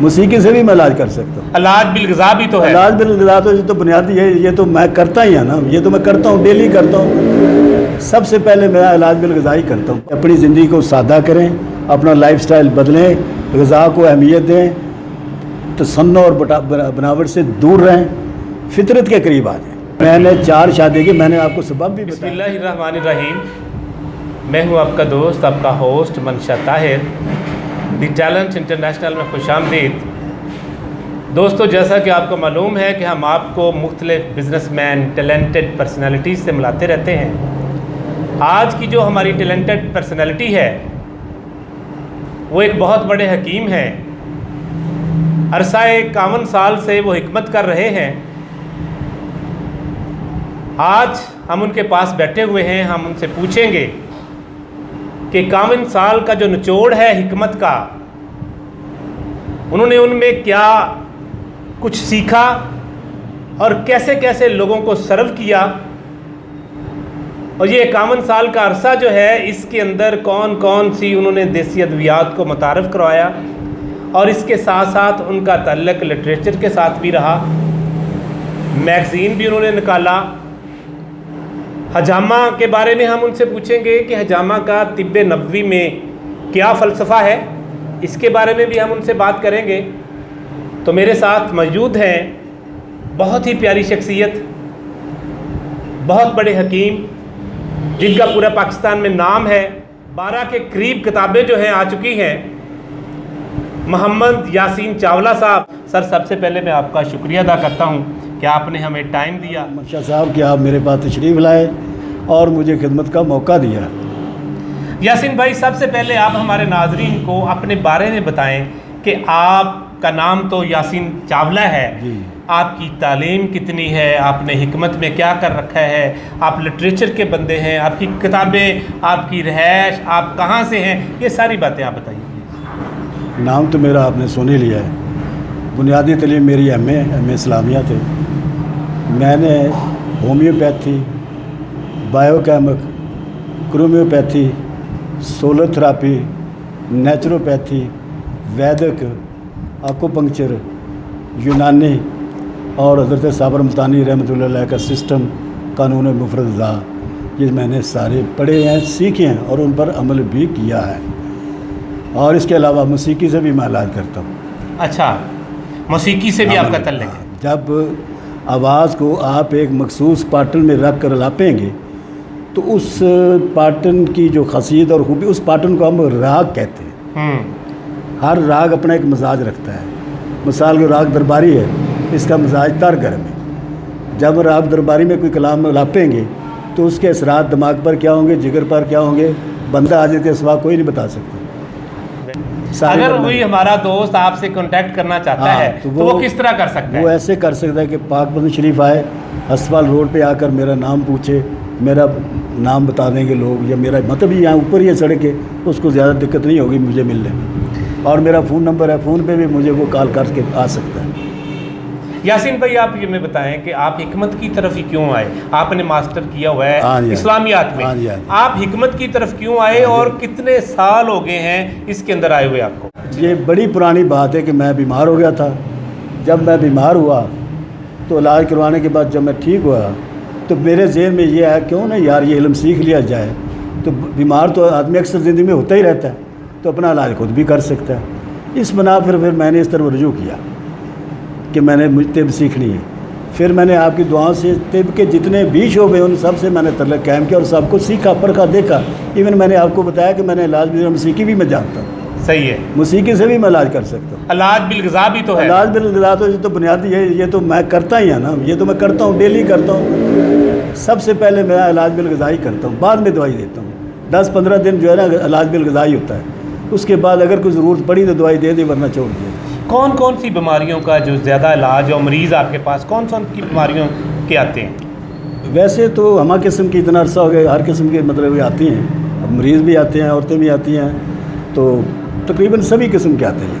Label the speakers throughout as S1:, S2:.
S1: موسیقی سے بھی میں علاج کر سکتا ہوں.
S2: علاج بالغذا بھی تو ہے.
S1: علاج بالغذا تو یہ تو بنیادی ہے, یہ تو میں کرتا ہی ہے نا, یہ تو میں کرتا ہوں, ڈیلی کرتا ہوں. سب سے پہلے میں علاج بالغذا ہی کرتا ہوں. اپنی زندگی کو سادہ کریں, اپنا لائف سٹائل بدلیں, غذا کو اہمیت دیں, تصنع اور بناوٹ سے دور رہیں, فطرت کے قریب آ جائیں. میں نے 4 شادی کی, میں نے آپ کو سبب بھی
S2: بسم
S1: بتایا.
S2: اللہ الرحمن الرحیم. میں ہوں آپ کا دوست, آپ کا ہوسٹ منشا طاہر. دی ٹیلنٹ انٹرنیشنل میں خوش آمدید. دوستو, جیسا کہ آپ کو معلوم ہے کہ ہم آپ کو مختلف بزنس مین, ٹیلنٹڈ پرسنالٹیز سے ملاتے رہتے ہیں. آج کی جو ہماری ٹیلنٹڈ پرسنالٹی ہے وہ ایک بہت بڑے حکیم ہیں. عرصہ 51 سال سے وہ حکمت کر رہے ہیں. آج ہم ان کے پاس بیٹھے ہوئے ہیں. ہم ان سے پوچھیں گے کہ 51 سال کا جو نچوڑ ہے حکمت کا, انہوں نے ان میں کیا کچھ سیکھا اور کیسے کیسے لوگوں کو سرو کیا, اور یہ 51 سال کا عرصہ جو ہے اس کے اندر کون کون سی انہوں نے دیسی ادویات کو متعارف کروایا, اور اس کے ساتھ ساتھ ان کا تعلق لٹریچر کے ساتھ بھی رہا. میگزین بھی انہوں نے نکالا. حجامہ کے بارے میں ہم ان سے پوچھیں گے کہ حجامہ کا طب نبوی میں کیا فلسفہ ہے, اس کے بارے میں بھی ہم ان سے بات کریں گے. تو میرے ساتھ موجود ہیں بہت ہی پیاری شخصیت, بہت بڑے حکیم, جن کا پورا پاکستان میں نام ہے. 12 کے قریب کتابیں جو ہیں آ چکی ہیں. محمد یاسین چاولہ صاحب. سر, سب سے پہلے میں آپ کا شکریہ ادا کرتا ہوں کہ آپ نے ہمیں ٹائم دیا.
S1: منشا صاحب کہ آپ میرے پاس تشریف لائے اور مجھے خدمت کا موقع دیا.
S2: یاسین بھائی, سب سے پہلے آپ ہمارے ناظرین کو اپنے بارے میں بتائیں کہ آپ کا نام تو یاسین چاولہ ہے.
S1: جی.
S2: آپ کی تعلیم کتنی ہے, آپ نے حکمت میں کیا کر رکھا ہے, آپ لٹریچر کے بندے ہیں, آپ کی کتابیں, آپ کی رہائش, آپ کہاں سے ہیں, یہ ساری باتیں آپ بتائیے.
S1: نام تو میرا آپ نے سن ہی لیا ہے. بنیادی تعلیم میری ایم اے اسلامیات ہے. میں نے homeopathy, biochemic, chromopathy, solar therapy, naturopathy, Vedic, acupuncture, Unani اور حضرت صابر ملتانی رحمۃ اللہ علیہ کا سسٹم, قانون مفرد ذا, یہ میں نے سارے پڑھے ہیں, سیکھے ہیں اور ان پر عمل بھی کیا ہے. اور اس کے علاوہ موسیقی سے بھی میں علاج کرتا ہوں.
S2: اچھا, موسیقی سے بھی آپ کا تعلق ہے.
S1: جب آواز کو آپ ایک مخصوص پیٹرن میں رکھ کر لاپیں گے تو اس پیٹرن کی جو خاصیت اور خوبی, اس پیٹرن کو ہم راگ کہتے ہیں. ہر راگ اپنا ایک مزاج رکھتا ہے. مثال کو راگ درباری ہے, اس کا مزاج تر گرم ہے. جب راگ درباری میں کوئی کلام لاپیں گے تو اس کے اثرات دماغ پر کیا ہوں گے, جگر پر کیا ہوں گے, بندہ حاضر کے سوا کوئی نہیں بتا سکتا.
S2: اگر کوئی ہمارا دوست آپ سے کانٹیکٹ کرنا چاہتا ہے تو وہ کس طرح کر سکتا ہے؟
S1: وہ ایسے کر سکتا ہے کہ پاک مدینہ شریف آئے, ہسپتال روڈ پہ آ کر میرا نام پوچھے, میرا نام بتا دیں گے لوگ, یا میرا مطلب یہاں اوپر ہی سڑک ہے, اس کو زیادہ دقت نہیں ہوگی مجھے ملنے میں. اور میرا فون نمبر ہے, فون پہ بھی مجھے وہ کال کر کے آ سکتا ہے.
S2: یاسین بھائی, آپ یہ میں بتائیں کہ آپ حکمت کی طرف ہی کیوں آئے؟ آپ نے ماسٹر کیا ہوا ہے اسلامیات میں, آپ حکمت کی طرف کیوں آئے اور کتنے سال ہو گئے ہیں اس کے اندر آئے ہوئے آپ کو؟
S1: یہ بڑی پرانی بات ہے کہ میں بیمار ہو گیا تھا. جب میں بیمار ہوا تو علاج کروانے کے بعد جب میں ٹھیک ہوا تو میرے ذہن میں یہ آیا کیوں نہ یار یہ علم سیکھ لیا جائے. تو بیمار تو آدمی اکثر زندگی میں ہوتا ہی رہتا ہے, تو اپنا علاج خود بھی کر سکتا ہے. اس بنا پھر میں نے اس طرف رجوع کیا کہ میں نے طب سیکھنی ہے. پھر میں نے آپ کی دعاؤں سے طب کے جتنے بھی شعبے ان سب سے میں نے تعلق قائم کیا اور سب کو سیکھا, پرکھا, دیکھا. ایون میں نے آپ کو بتایا کہ میں نے علاج بھی موسیقی بھی میں جانتا ہوں.
S2: صحیح ہے.
S1: موسیقی سے بھی میں علاج کر سکتا ہوں.
S2: علاج بالغذا بھی تو ہے.
S1: علاج بالغذا تو یہ تو بنیادی ہے, یہ تو میں کرتا ہی ہے نا, یہ تو میں کرتا ہوں, ڈیلی کرتا ہوں. سب سے پہلے میں علاج بالغذا ہی کرتا ہوں, بعد میں دوائی دیتا ہوں. 10-15 دن جو ہے نا علاج بالغذا ہی ہوتا ہے. اس کے بعد اگر کوئی ضرورت پڑی تو دوائی دے دی, ورنہ چھوڑ دیا.
S2: کون کون سی بیماریوں کا جو زیادہ علاج اور مریض آپ کے پاس کون کون کی بیماریوں کے آتے ہیں؟
S1: ویسے تو ہمہ قسم کی اتنا عرصہ ہو گیا, ہر قسم کے مطلب آتی ہیں. مریض بھی آتے ہیں, عورتیں بھی آتی ہیں, تو تقریباً سبھی قسم کے آتے ہیں.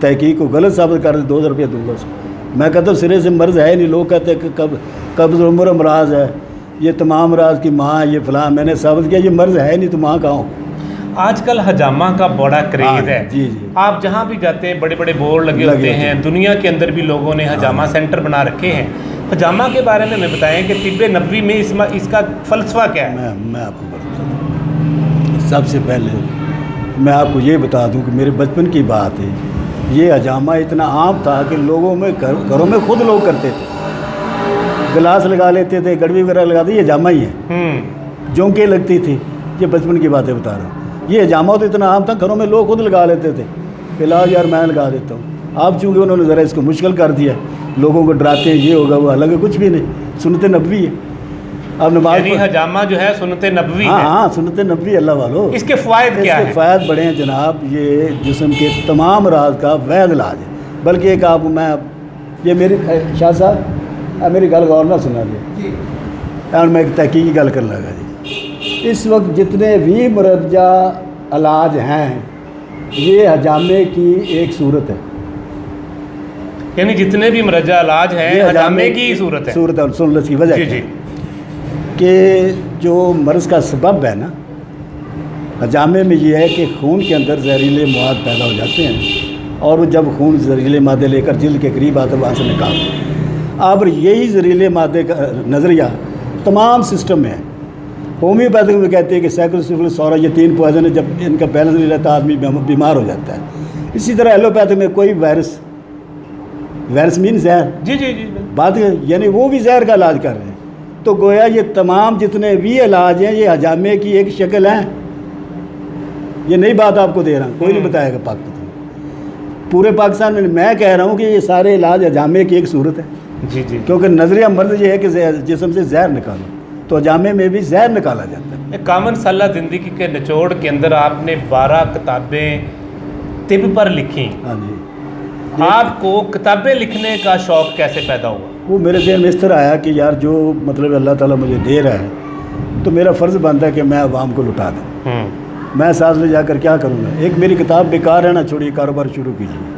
S1: تحقیق کو غلط ثابت کر دے 2000 روپیہ دوں گا اس کو. میں کہتا ہوں سرے سے مرض ہے نہیں. لوگ کہتے ہیں کہ قبض عمر امراض ہے, یہ تمام امراض کی ماں ہے, یہ فلاں. میں نے ثابت کیا یہ مرض ہے نہیں تو ماں کہاں ہو.
S2: آج کل حجامہ کا بڑا کریز ہے.
S1: جی جی,
S2: آپ جہاں بھی جاتے ہیں بڑے بڑے بورڈ لگے ہوتے ہیں, دنیا کے اندر بھی لوگوں نے حجامہ سینٹر بنا رکھے ہیں. حجامہ کے بارے میں ہمیں بتائیں کہ طب نبوی میں اس کا فلسفہ کیا ہے؟
S1: میں آپ کو بتاتا ہوں. سب سے پہلے میں آپ کو یہ بتا دوں کہ میرے بچپن کی بات ہے, یہ حجامہ اتنا عام تھا کہ لوگوں میں گھروں میں خود لوگ کرتے تھے. گلاس لگا لیتے تھے, گڑوی وغیرہ لگاتے, یہ حجامہ ہی ہے. جونکیں لگتی تھی, یہ بچپن کی باتیں بتا رہا ہوں. یہ حجامہ تو اتنا عام تھا گھروں میں لوگ خود لگا لیتے تھے. فی الحال یار میں لگا دیتا ہوں. آپ چونکہ انہوں نے ذرا اس کو مشکل کر دیا, لوگوں کو ڈراتے ہیں یہ ہوگا وہ, حالانکہ کچھ بھی نہیں, سنت نبوی ہے. اب نماز
S2: یعنی حجامہ جو ہے سنت نبوی ہے.
S1: ہاں سنت نبوی. اللہ والو,
S2: اس کے فوائد کیا ہیں؟
S1: اس کے فوائد بڑے ہیں جناب. یہ جسم کے تمام امراض کا وحید علاج ہے. بلکہ ایک آپ میں یہ میری شاہ صاحب میری گل غور نہ سنا دے, اور میں ایک تحقیقی گل کر لگا جی. اس وقت جتنے بھی مردجہ علاج ہیں یہ حجامے کی ایک صورت ہے.
S2: یعنی جتنے بھی مرجع علاج ہیں حجامے کی صورت ہے.
S1: صورت ہے. سن لو اس کی وجہ
S2: جی
S1: کیا
S2: جی
S1: ہے؟ کہ جو مرض کا سبب ہے نا حجامے میں یہ ہے کہ خون کے اندر زہریلے مواد پیدا ہو جاتے ہیں, اور وہ جب خون زہریلے مادے لے کر جلد کے قریب آتا ہے وہاں سے نکالتے ہیں. اب یہی زہریلے مادے کا نظریہ تمام سسٹم میں ہے. ہومیوپیتھک میں کہتے ہیں کہ سائیکل سفلس سورا یہ 3 پوائزن ہے, جب ان کا بیلنس نہیں رہتا آدمی بیمار ہو جاتا ہے. اسی طرح ایلوپیتھک میں کوئی وائرس مین زہر,
S2: جی جی جی
S1: بات یعنی وہ بھی زہر کا علاج کر رہے ہیں. تو گویا یہ تمام جتنے بھی علاج ہیں یہ حجامے کی ایک شکل ہیں. یہ نئی بات آپ کو دے رہا ہوں, کوئی نہیں بتائے گا پاکستان پورے پاکستان میں کہہ رہا ہوں کہ یہ سارے علاج حجامے کی ایک صورت ہے.
S2: جی جی
S1: کیونکہ نظریہ مرض یہ ہے کہ جسم سے زہر نکالو, تو حجامے میں بھی زہر نکالا جاتا ہے.
S2: ایک کامن سالہ زندگی کے نچوڑ کے اندر آپ نے 12 کتابیں طب پر لکھی.
S1: ہاں جی.
S2: آپ کو کتابیں لکھنے کا شوق کیسے پیدا ہوا؟
S1: وہ میرے ذہن میں اس طرح آیا کہ یار جو مطلب اللہ تعالیٰ مجھے دے رہا ہے تو میرا فرض بنتا ہے کہ میں عوام کو لٹا دوں. میں ساتھ لے جا کر کیا کروں گا. ایک میری کتاب بیکار ہے نہ چھوڑیے, کاروبار شروع کیجیے.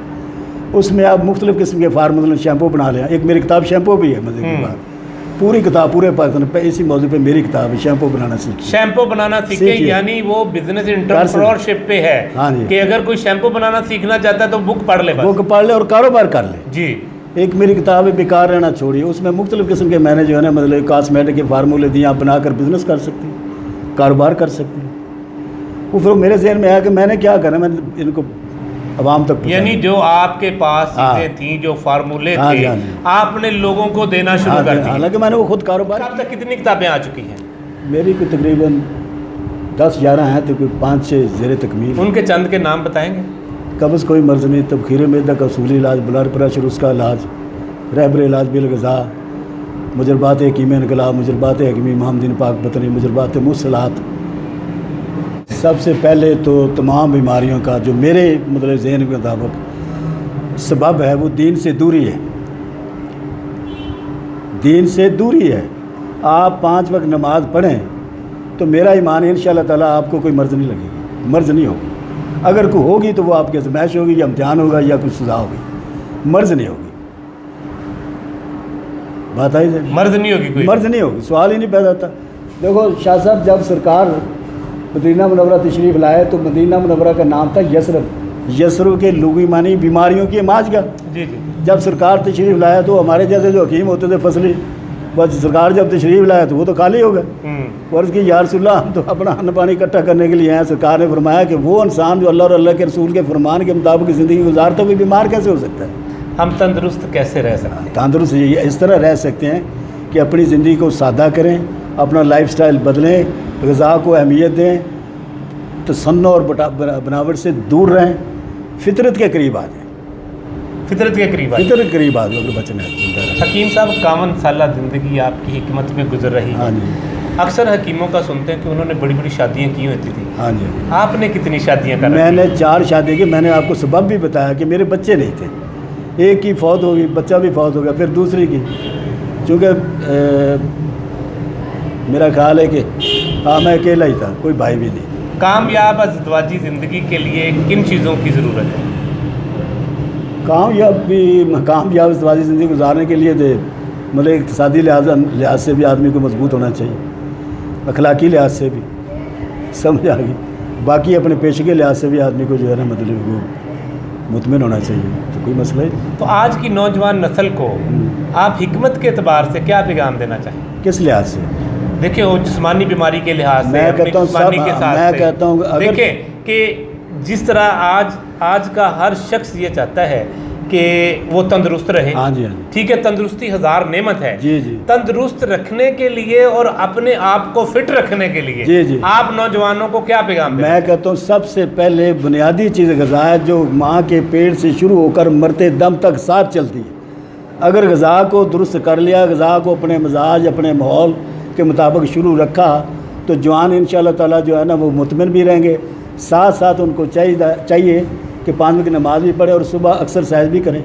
S1: اس میں آپ مختلف قسم کے فارمول شیمپو بنا لیں. ایک میری کتاب شیمپو بھی ہے مزے کی بات. پوری کتاب پورے پاکستان پہ اسی موضوع پہ میری کتاب ہے, شیمپو بنانا سیکھیں.
S2: شیمپو بنانا سیکھیں, یعنی وہ بزنس انٹرپرینیورشپ پہ ہے.
S1: ہاں جی.
S2: کہ اگر کوئی شیمپو بنانا سیکھنا چاہتا ہے تو بک پڑھ لے,
S1: بک پڑھ لے اور کاروبار کر لے.
S2: جی. ایک
S1: میری کتاب ہے بیکار رہنا چھوڑیے. اس میں مختلف قسم کے میں نے جو ہے نا مطلب کاسمیٹک کے فارمولے دیے, آپ بنا کر بزنس کر سکتے ہیں, کاروبار کر سکتے ہیں. وہ پھر میرے ذہن میں آیا کہ میں نے کیا کرنا, میں نے ان کو عوام تک,
S2: یعنی جو آپ کے پاس چیزیں تھیں, جو فارمولے تھے, آپ نے لوگوں کو دینا شروع کر دیا.
S1: حالانکہ میں نے وہ خود کاروبار.
S2: اب تک کتنی کتابیں آ چکی ہیں؟
S1: میری کوئی تقریباً 10-11 ہیں, تو کوئی 5-6 زیر تکمیل.
S2: ان کے چند کے نام بتائیں گے؟
S1: قبض کوئی مرض نہیں, تبخیر معدہ کا اصولی علاج, بلڈ پریشر اس کا علاج, رہبر علاج بالغذا, مجربات حکیم انقلاب, مجربات حکیم امام دین پاک بطنی, مجربات مصلحات. سب سے پہلے تو تمام بیماریوں کا جو میرے مطلب ذہن کے مطابق سبب ہے وہ دین سے دوری ہے. دین سے دوری ہے. آپ 5 وقت نماز پڑھیں تو میرا ایمان ہے انشاءاللہ تعالیٰ آپ کو کوئی مرض نہیں لگے گی, مرض نہیں ہوگی. اگر کوئی ہوگی تو وہ آپ کی آزمائش ہوگی یا امتحان ہوگا یا کوئی سزا ہوگی, مرض نہیں ہوگی. بات آئی جائے,
S2: مرض نہیں ہوگی, کوئی
S1: مرض نہیں ہوگی, سوال ہی نہیں پیدا ہوتا. دیکھو شاہ صاحب, جب سرکار مدینہ منورہ تشریف لائے تو مدینہ منورہ کا نام تھا یثرب. یثرب کے لغوی معنی بیماریوں کی علاج کا.
S2: جی جی.
S1: جب سرکار تشریف لایا تو ہمارے جیسے جو حکیم ہوتے تھے فصلی, بس سرکار جب تشریف لایا تو وہ تو خالی ہو گئے. عرض کی یا رسول اللہ, ہم تو اپنا ان پانی اکٹھا کرنے کے لیے ہیں. سرکار نے فرمایا کہ وہ انسان جو اللہ اور اللہ کے رسول کے فرمان کے مطابق زندگی گزارتا ہے وہ بیمار کیسے ہو سکتا ہے؟
S2: ہم تندرست کیسے رہ سکتے ہیں؟
S1: تندرست اس طرح رہ سکتے ہیں کہ اپنی زندگی کو سادہ کریں, اپنا لائف سٹائل بدلیں, غذا کو اہمیت دیں, تصنع اور بناوٹ سے دور رہیں, فطرت کے قریب آ جائیں.
S2: فطرت کے قریب
S1: فطرت کے قریب آ جائیں, بچنے.
S2: حکیم صاحب, 51 سالہ زندگی آپ کی حکمت میں گزر رہی ہے.
S1: ہاں جی.
S2: اکثر حکیموں کا سنتے ہیں کہ انہوں نے بڑی بڑی شادیاں کی ہوتی تھیں.
S1: ہاں جی.
S2: آپ نے کتنی شادیاں کر؟
S1: میں نے 4 شادی کی. میں نے آپ کو سبب بھی بتایا کہ میرے بچے نہیں تھے. ایک کی فوت ہو گئی, بچہ بھی فوت ہو گیا, پھر دوسری کی, چونکہ میرا خیال ہے کہ میں اکیلا ہی تھا, کوئی بھائی بھی نہیں.
S2: کامیاب ازدواجی زندگی کے لیے کن چیزوں کی ضرورت ہے؟
S1: کامیاب استوادی زندگی گزارنے کے لیے مطلب اقتصادی لحاظ سے بھی آدمی کو مضبوط ہونا چاہیے، اخلاقی لحاظ سے بھی، سمجھ آ گئی، باقی اپنے پیشے کے لحاظ سے بھی آدمی کو جو ہے نا مطلب وہ مطمئن ہونا چاہیے، تو کوئی مسئلہ ہی نہیں۔
S2: تو آج کی نوجوان نسل کو آپ حکمت کے اعتبار سے کیا پیغام دینا چاہیں؟
S1: کس لحاظ سے؟
S2: دیکھیں وہ جسمانی بیماری کے لحاظ سے،
S1: میں کہتا ہوں
S2: جسمانی کے ساتھ
S1: میں کہتا ہوں
S2: دیکھیں کہ جس طرح آج کا ہر شخص یہ چاہتا ہے کہ وہ تندرست رہے،
S1: ہاں جی،
S2: ٹھیک ہے، تندرستی ہزار نعمت ہے،
S1: جی جی،
S2: تندرست رکھنے کے لیے اور اپنے آپ کو فٹ رکھنے کے لیے
S1: جی جی
S2: آپ نوجوانوں کو کیا پیغام دیں؟
S1: میں کہتا ہوں سب سے پہلے بنیادی چیز غذا ہے، جو ماں کے پیٹ سے شروع ہو کر مرتے دم تک ساتھ چلتی ہے۔ اگر غذا کو درست کر لیا، غذا کو اپنے مزاج اپنے ماحول کے مطابق شروع رکھا، تو جوان انشاءاللہ تعالیٰ جو ہے نا وہ مطمئن بھی رہیں گے، ساتھ ساتھ ان کو چاہیے کہ 5 وقت کی نماز بھی پڑھیں اور صبح ایکسرسائز بھی کریں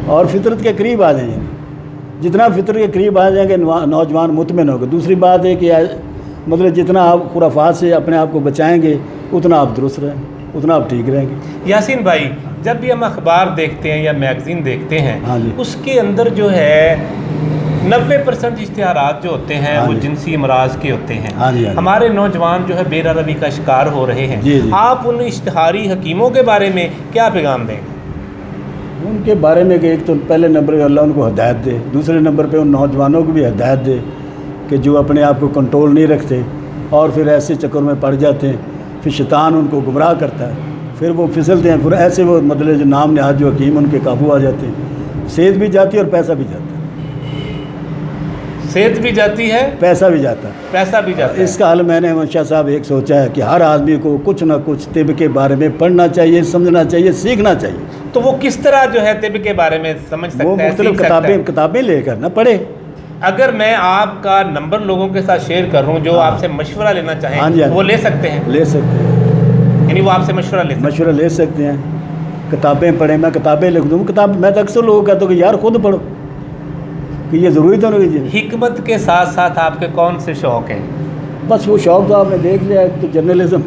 S1: اور فطرت کے قریب آ جائیں۔ جتنا فطرت کے قریب آ جائیں گے نوجوان مطمئن ہوگا۔ دوسری بات ہے کہ مطلب جتنا آپ خرافات سے اپنے آپ کو بچائیں گے اتنا آپ درست رہیں، اتنا آپ ٹھیک رہیں گے۔
S2: یاسین بھائی، جب بھی ہم اخبار دیکھتے ہیں یا میگزین دیکھتے ہیں،
S1: ہاں جی،
S2: اس کے اندر جو ہے 90% اشتہارات جو ہوتے ہیں وہ جنسی امراض کے ہوتے ہیں۔ ہمارے نوجوان جو ہے بے روی کا شکار ہو رہے ہیں، آپ ان اشتہاری حکیموں کے بارے میں کیا پیغام دیں گے؟
S1: ان کے بارے میں کہ ایک تو پہلے نمبر پہ اللہ ان کو ہدایت دے، دوسرے نمبر پہ ان نوجوانوں کو بھی ہدایت دے کہ جو اپنے آپ کو کنٹرول نہیں رکھتے اور پھر ایسے چکر میں پڑ جاتے ہیں، پھر شیطان ان کو گمراہ کرتا ہے، پھر وہ پھسلتے ہیں، پھر ایسے وہ مطلب جو نام نہاد جو حکیم ان کے قابو آ جاتے ہیں، صحت بھی جاتی ہے اور پیسہ بھی جاتا ہے،
S2: صحت بھی جاتی ہے،
S1: پیسہ بھی جاتا ہے،
S2: پیسہ بھی جاتا ہے۔
S1: اس کا حل میں نے منشا صاحب ایک سوچا ہے کہ ہر آدمی کو کچھ نہ کچھ طب کے بارے میں پڑھنا چاہیے، سمجھنا چاہیے، سیکھنا چاہیے۔
S2: تو وہ کس طرح جو ہے طب کے بارے میں سمجھ سکتا ہے؟
S1: وہ مختلف کتابیں لے کر نہ پڑھے۔
S2: اگر میں آپ کا نمبر لوگوں کے ساتھ شیئر کروں جو آپ سے مشورہ لینا چاہیں، وہ لے سکتے ہیں؟
S1: لے سکتے ہیں،
S2: یعنی وہ آپ سے مشورہ
S1: لے سکتے ہیں، کتابیں پڑھیں، میں کتابیں لکھ دوں، میں تو اکثر لوگوں کہتا ہوں کہ یار خود پڑھو، کہ یہ ضروری تو نہیں۔
S2: حکمت کے ساتھ ساتھ آپ کے کون سے شوق ہیں؟
S1: بس وہ شوق تو آپ نے دیکھ لیا، ایک تو جرنلزم،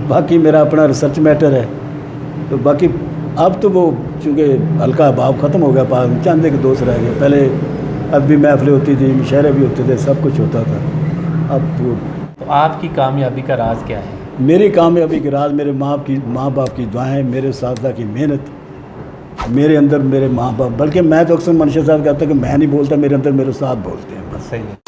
S1: باقی میرا اپنا ریسرچ میٹر ہے، تو باقی اب تو وہ چونکہ ہلکا باب ختم ہو گیا، چند ایک دوست رہ گئے، پہلے اب بھی محفلیں ہوتی تھی، مشاعرے بھی ہوتے تھے، سب کچھ ہوتا تھا۔ اب
S2: تو آپ کی کامیابی کا راز کیا ہے؟
S1: میری کامیابی کے راز میرے ماں باپ کی دعائیں، میرے اساتذہ کی محنت، میرے اندر میرے ماں باپ، بلکہ میں تو اکثر منشا صاحب کہتا ہوں کہ میں نہیں بولتا، میرے اندر میرے استاد بولتے ہیں، بس۔
S2: صحیح ہے۔